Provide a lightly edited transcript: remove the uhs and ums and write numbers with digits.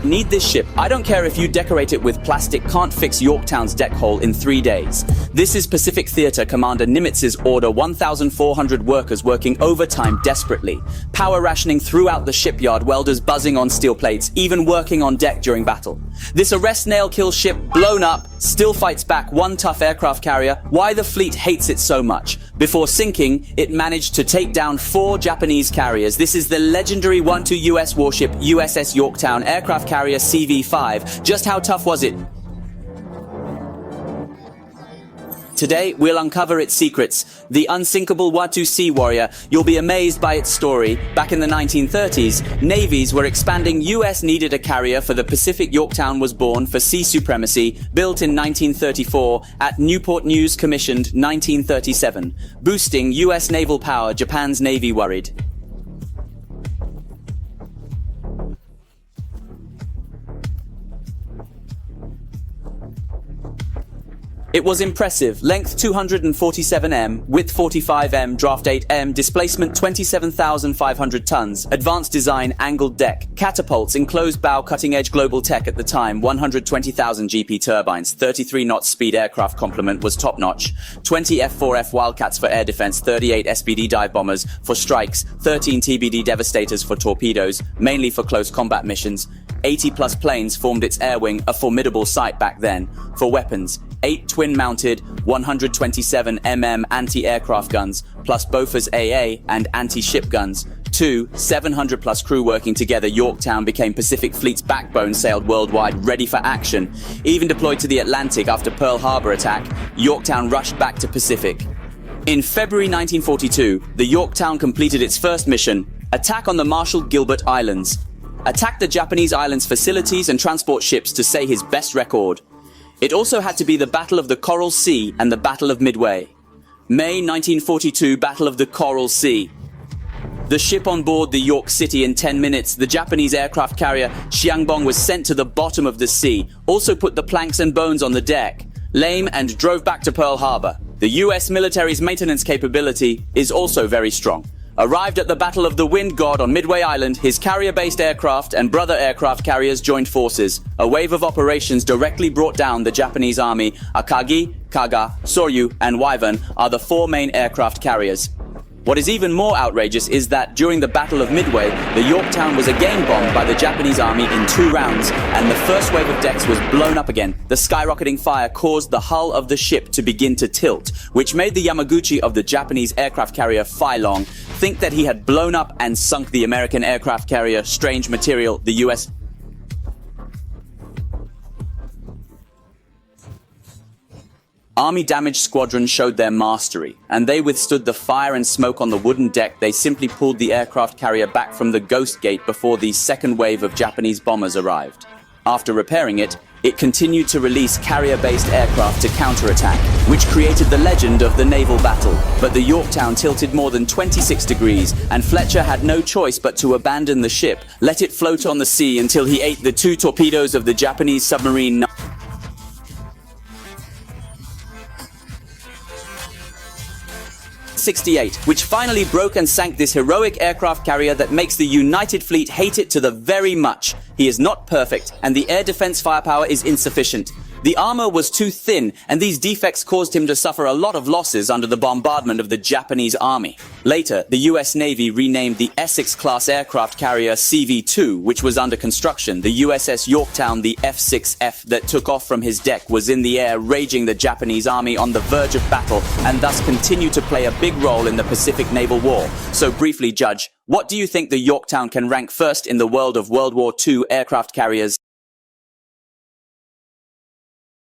Need this ship. I don't care if you decorate it with plastic, can't fix Yorktown's deck hole in 3 days. This is Pacific Theater Commander Nimitz's order. 1,400 workers working overtime desperately. Power rationing throughout the shipyard, welders buzzing on steel plates, even working on deck during battle. This arrest nail kill ship, blown up, still fights back, one tough aircraft carrier. Why the fleet hates it so much. Before sinking, it managed to take down 4 Japanese carriers. This is the legendary 1-2 US warship USS Yorktown, aircraft carrier CV-5. Just how tough was it? Today, we'll uncover its secrets. The unsinkable WWII sea warrior. You'll be amazed by its story. Back in the 1930s, navies were expanding. US needed a carrier for the Pacific. Yorktown was born for sea supremacy. Built in 1934, at Newport News, commissioned 1937. Boosting US naval power, Japan's navy worried. It was impressive. Length 247 m, width 45 m, draft 8 m, displacement 27,500 tons, advanced design, angled deck, catapults, enclosed bow, cutting-edge global tech at the time, 120,000 GP turbines, 33 knots speed, aircraft complement was top-notch, 20 F-4F Wildcats for air defense, 38 SBD dive bombers for strikes, 13 TBD Devastators for torpedoes, mainly for close combat missions. 80-plus planes formed its air wing, a formidable sight back then. For weapons, 8 twin-mounted 127 mm anti-aircraft guns, plus Bofors AA and anti-ship guns. 2 700-plus crew working together. Yorktown became Pacific Fleet's backbone, sailed worldwide, ready for action. Even deployed to the Atlantic after Pearl Harbor attack, Yorktown rushed back to Pacific. In February 1942, the Yorktown completed its first mission, attack on the Marshall Gilbert Islands. Attacked the Japanese islands' facilities and transport ships to say his best record. It also had to be the Battle of the Coral Sea and the Battle of Midway. May 1942, Battle of the Coral Sea. The ship on board the York City in 10 minutes. The Japanese aircraft carrier Xiangbong was sent to the bottom of the sea. Also put the planks and bones on the deck. Lame and drove back to Pearl Harbor. The US military's maintenance capability is also very strong. Arrived at the Battle of the Wind God on Midway Island, his carrier-based aircraft and brother aircraft carriers joined forces. A wave of operations directly brought down the Japanese army. Akagi, Kaga, Soryu, and Wyvern are the 4 main aircraft carriers. What is even more outrageous is that during the Battle of Midway, the Yorktown was again bombed by the Japanese army in 2 rounds, and the first wave of decks was blown up again. The skyrocketing fire caused the hull of the ship to begin to tilt, which made the Yamaguchi of the Japanese aircraft carrier Phylong think that he had blown up and sunk the American aircraft carrier Strange Material, the US. Army damage squadron showed their mastery, and they withstood the fire and smoke on the wooden deck. They simply pulled the aircraft carrier back from the Ghost Gate before the second wave of Japanese bombers arrived. After repairing it, it continued to release carrier-based aircraft to counterattack, which created the legend of the naval battle. But the Yorktown tilted more than 26 degrees, and Fletcher had no choice but to abandon the ship, let it float on the sea until he ate the 2 torpedoes of the Japanese submarine 68, which finally broke and sank this heroic aircraft carrier that makes the United Fleet hate it to the very much. He is not perfect, and the air defense firepower is insufficient. The armor was too thin, and these defects caused him to suffer a lot of losses under the bombardment of the Japanese army. Later, the US Navy renamed the Essex-class aircraft carrier CV-2, which was under construction. The USS Yorktown, the F-6F that took off from his deck, was in the air, raging the Japanese army on the verge of battle, and thus continued to play a big role in the Pacific Naval War. So briefly, Judge, what do you think the Yorktown can rank first in the world of World War II aircraft carriers?